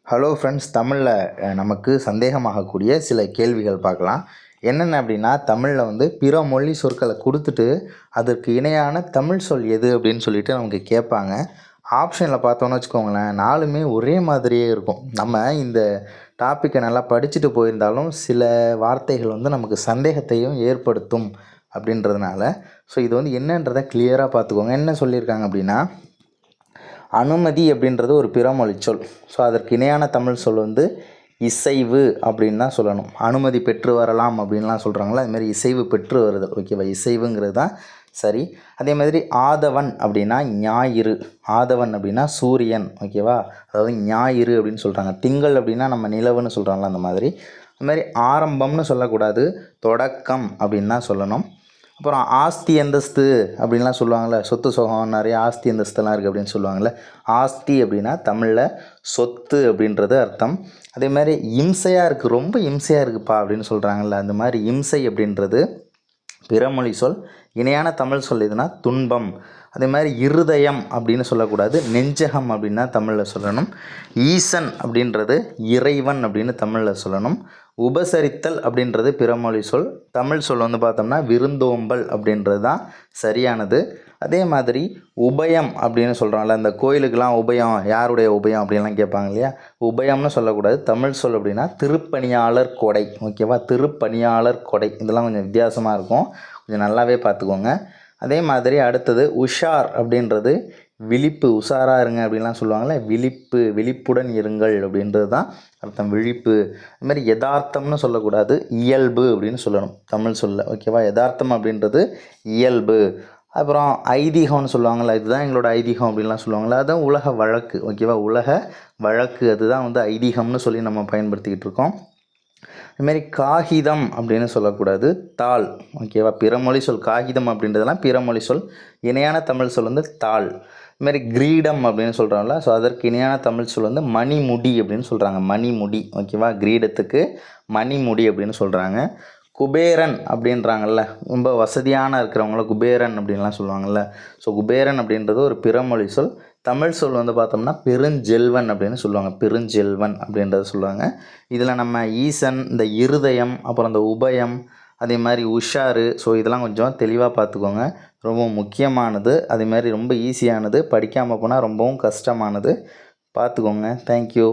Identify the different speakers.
Speaker 1: Hello friends, தமிழில் நமக்கு சந்தேகமாகக்கூடிய சில கேள்விகள் பார்க்கலாம். என்னென்ன அப்படின்னா, தமிழில் பிற மொழி சொற்களை கொடுத்துட்டு அதற்கு இணையான தமிழ் சொல் எது அப்படின்னு சொல்லிட்டு நமக்கு கேட்பாங்க. ஆப்ஷனில் பார்த்தோன்னு வச்சுக்கோங்களேன், 4மே ஒரே மாதிரியே இருக்கும். நம்ம இந்த டாப்பிக்கை நல்லா படிச்சுட்டு போயிருந்தாலும் சில வார்த்தைகள் நமக்கு சந்தேகத்தையும் ஏற்படுத்தும் அப்படின்றதுனால, ஸோ இது என்னன்றதை கிளியராக பார்த்துக்கோங்க. என்ன சொல்லியிருக்காங்க அப்படின்னா, அனுமதி அப்படின்றது ஒரு பிறமொழி சொல். ஸோ அதற்கு இணையான தமிழ் சொல் இசைவு அப்படின்னு தான் சொல்லணும். அனுமதி பெற்று வரலாம் அப்படின்லாம் சொல்கிறாங்களா, அதுமாதிரி இசைவு பெற்று வருதல். ஓகேவா, இசைவுங்கிறது தான் சரி. அதே மாதிரி ஆதவன் அப்படின்னா ஞாயிறு, ஆதவன் அப்படின்னா சூரியன். ஓகேவா, அதாவது ஞாயிறு அப்படின்னு சொல்கிறாங்க. திங்கள் அப்படின்னா நம்ம நிலவுன்னு சொல்கிறாங்களா, அந்த மாதிரி. அதுமாதிரி ஆரம்பம்னு சொல்லக்கூடாது, தொடக்கம் அப்படின்னு தான் சொல்லணும். அப்புறம் ஆஸ்தி அந்தஸ்து அப்படின்லாம் சொல்லுவாங்கள்ல, சொத்து சுகம் நிறைய ஆஸ்தி அந்தஸ்தெல்லாம் இருக்குது அப்படின்னு சொல்லுவாங்கள்ல. ஆஸ்தி அப்படின்னா தமிழில் சொத்து அப்படின்றது அர்த்தம். அதே மாதிரி இம்சையாக இருக்குது, ரொம்ப இம்சையாக இருக்குப்பா அப்படின்னு சொல்கிறாங்கள்ல, அந்த மாதிரி இம்சை அப்படின்றது பிறமொழி சொல். இணையான தமிழ் சொல் எதுனா துன்பம். அதே மாதிரி இருதயம் அப்படின்னு சொல்லக்கூடாது, நெஞ்சகம் அப்படின்னு தான் தமிழில் சொல்லணும். ஈசன் அப்படின்றது இறைவன் அப்படின்னு தமிழில் சொல்லணும். உபசரித்தல் அப்படின்றது பிறமொழி சொல். தமிழ் சொல் பார்த்தோம்னா விருந்தோம்பல் அப்படின்றது தான் சரியானது. அதே மாதிரி உபயம் அப்படின்னு சொல்கிறாங்கல்ல, இந்த கோயிலுக்கெல்லாம் உபயம், யாருடைய உபயம் அப்படின்லாம் கேட்பாங்க இல்லையா, உபயம்னு சொல்லக்கூடாது. தமிழ் சொல் அப்படின்னா திருப்பணியாளர் கொடை. ஓகேவா, திருப்பணியாளர் கொடை. இதெல்லாம் கொஞ்சம் வித்தியாசமாக இருக்கும், கொஞ்சம் நல்லாவே பார்த்துக்கோங்க. அதே மாதிரி அடுத்தது உஷார் அப்படின்றது விழிப்பு, உஷாராக இருங்க அப்படின்லாம் சொல்லுவாங்கள்ல, விழிப்பு, விழிப்புடன் இருங்கள் அப்படின்றது தான் அர்த்தம், விழிப்பு. அதுமாதிரி யதார்த்தம்னு சொல்லக்கூடாது, இயல்பு அப்படின்னு சொல்லணும் தமிழ் சொல்ல. ஓகேவா, யதார்த்தம் அப்படின்றது இயல்பு. அப்புறம் ஐதீகம்னு சொல்லுவாங்கள்ல, இதுதான் எங்களோட ஐதீகம் அப்படின்லாம் சொல்லுவாங்கள்ல, அதுதான் உலக வழக்கு. ஓகேவா, உலக வழக்கு, அதுதான் ஐதீகம்னு சொல்லி நம்ம பயன்படுத்திக்கிட்டு இருக்கோம். இதுமாரி காகிதம் அப்படின்னு சொல்லக்கூடாது, தாள். ஓகேவா, பிறமொழி சொல் காகிதம் அப்படின்றதெல்லாம் பிறமொழி சொல். இணையான தமிழ் சொல் தாள். இதுமாரி கிரீடம் அப்படின்னு சொல்கிறாங்களா, ஸோ அதற்கு இணையான தமிழ் சொல் மணிமுடி அப்படின்னு சொல்கிறாங்க, மணிமுடி. ஓகேவா, கிரீடத்துக்கு மணிமுடி அப்படின்னு சொல்கிறாங்க. குபேரன் அப்படின்றாங்கல்ல, ரொம்ப வசதியான இருக்கிறவங்கள குபேரன் அப்படின்லாம் சொல்லுவாங்கள்ல, ஸோ குபேரன் அப்படின்றது ஒரு பிறமொழி சொல். தமிழ் சொல் பார்த்தோம்னா பெருஞ்செல்வன் அப்படின்னு சொல்லுவாங்க, பெருஞ்செல்வன் அப்படின்றத சொல்லுவாங்க. இதில் நம்ம ஈசன், இந்த இருதயம், அப்புறம் இந்த உபயம், அதே மாதிரி உஷாரு, ஸோ இதெல்லாம் கொஞ்சம் தெளிவாக பார்த்துக்கோங்க. ரொம்ப முக்கியமானது, அதே மாதிரி ரொம்ப ஈஸியானது, படிக்காமல் போனால் ரொம்பவும் கஷ்டமானது. பார்த்துக்கோங்க. தேங்க்யூ.